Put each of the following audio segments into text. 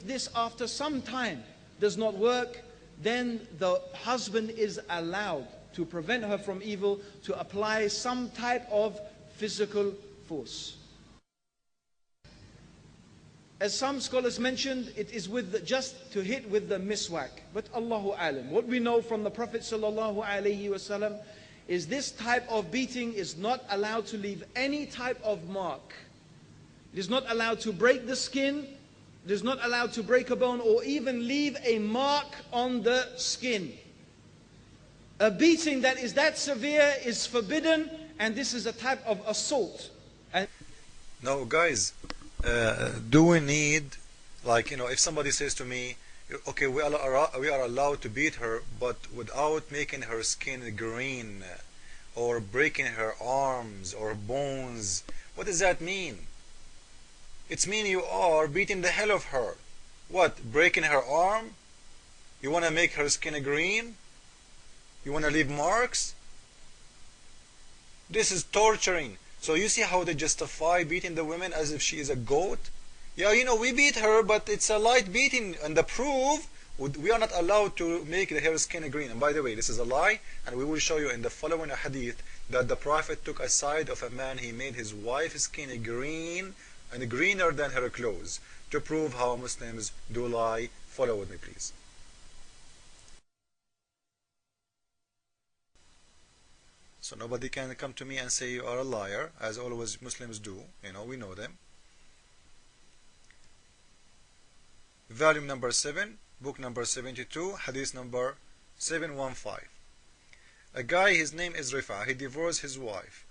this after some time does not work, then the husband is allowed to prevent her from evil, to apply some type of physical force. As some scholars mentioned, it is with just to hit with the miswak. But Allahu alam, what we know from the Prophet sallallahu alaihi wasallam is this type of beating is not allowed to leave any type of mark. It is not allowed to break the skin. It is not allowed to break a bone or even leave a mark on the skin. A beating that is that severe is forbidden, and this is a type of assault. Now guys, do we need, like, if somebody says to me, okay, we are allowed to beat her, but without making her skin green or breaking her arms or bones, what does that mean? It's mean you are beating the hell of her. What, breaking her arm? You want to make her skin green? You want to leave marks? This is torturing. So you see how they justify beating the women as if she is a goat? Yeah, we beat her, but it's a light beating, and the proof, we are not allowed to make her skin green. And by the way, this is a lie, and we will show you in the following hadith that the Prophet took a side of a man, he made his wife's skin green, and greener than her clothes, to prove how Muslims do lie. Follow with me, please. So nobody can come to me and say you are a liar, as always Muslims do. We know them. Volume number 7, book number 72, hadith number 715. A guy, his name is Rifa, he divorced his wife,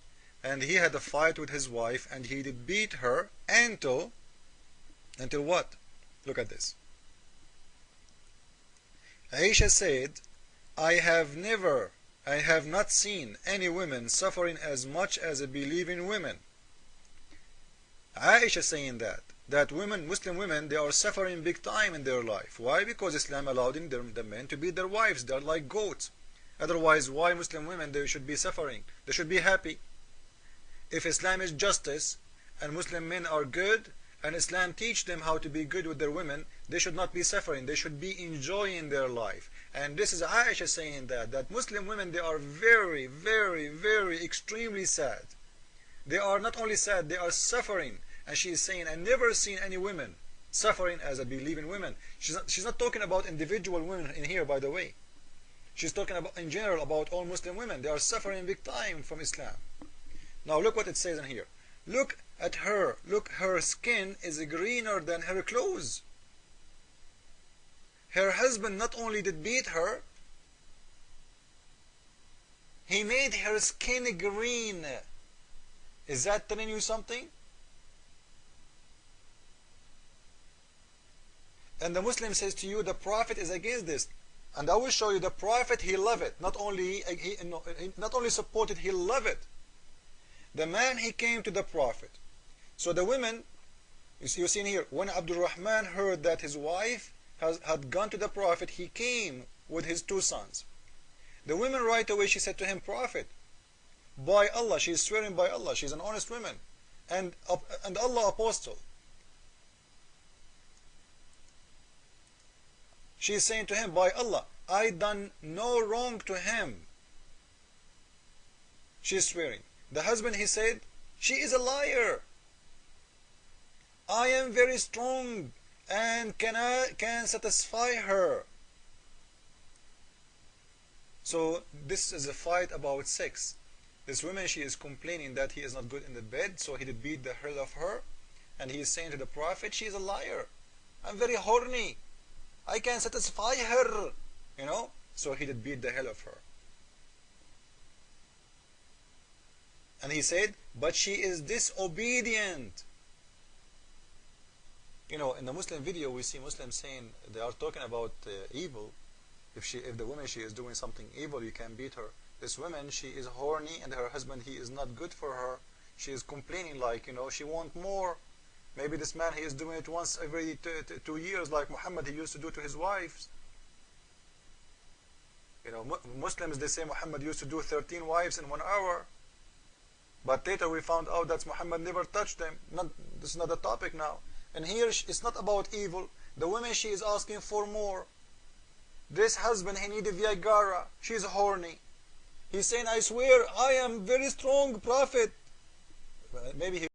and he had a fight with his wife, and he did beat her until what? Look at this. Aisha said, I have not seen any women suffering as much as believing women. Aisha saying that women, Muslim women, they are suffering big time in their life. Why? Because Islam allowed the men to beat their wives. They are like goats. Otherwise, why Muslim women, they should be suffering? They should be happy. If Islam is justice and Muslim men are good and Islam teach them how to be good with their women, they should not be suffering. They should be enjoying their life. And this is Aisha saying that Muslim women, they are very, very, very extremely sad. They are not only sad, they are suffering. And she is saying, I never seen any women suffering as a believing women. She's not talking about individual women in here, by the way. She's talking about in general about all Muslim women. They are suffering big time from Islam. Now look what it says in here. Look at her. Look, her skin is greener than her clothes. Her husband not only did beat her, he made her skin green. Is that telling you something? And the Muslim says to you, the Prophet is against this. And I will show you the Prophet, he loved it. Not only supported, he loved it. The man, he came to the Prophet. So the women, you see in here, when Abdul Rahman heard that his wife had gone to the Prophet, he came with his 2 sons. The women right away, she said to him, Prophet, by Allah, she is swearing by Allah, she's an honest woman, and Allah apostle. She is saying to him, by Allah, I done no wrong to him. She is swearing. The husband, he said, she is a liar. I am very strong and can satisfy her. So this is a fight about sex. This woman, she is complaining that he is not good in the bed, so he did beat the hell of her, and he is saying to the Prophet, she is a liar. I'm very horny. I can satisfy her, so he did beat the hell of her. And he said, but she is disobedient. In the Muslim video, we see Muslims saying, they are talking about evil. If the woman, she is doing something evil, you can beat her. This woman, she is horny, and her husband, he is not good for her. She is complaining like, she wants more. Maybe this man, he is doing it once every 2 years, like Muhammad, he used to do to his wives. Muslims, they say Muhammad used to do 13 wives in 1 hour. But later we found out that Muhammad never touched them. This is not the topic now. And here, it's not about evil. The woman, she is asking for more. This husband, he needed Viagra. She's horny. He's saying, I swear, I am very strong prophet. Maybe he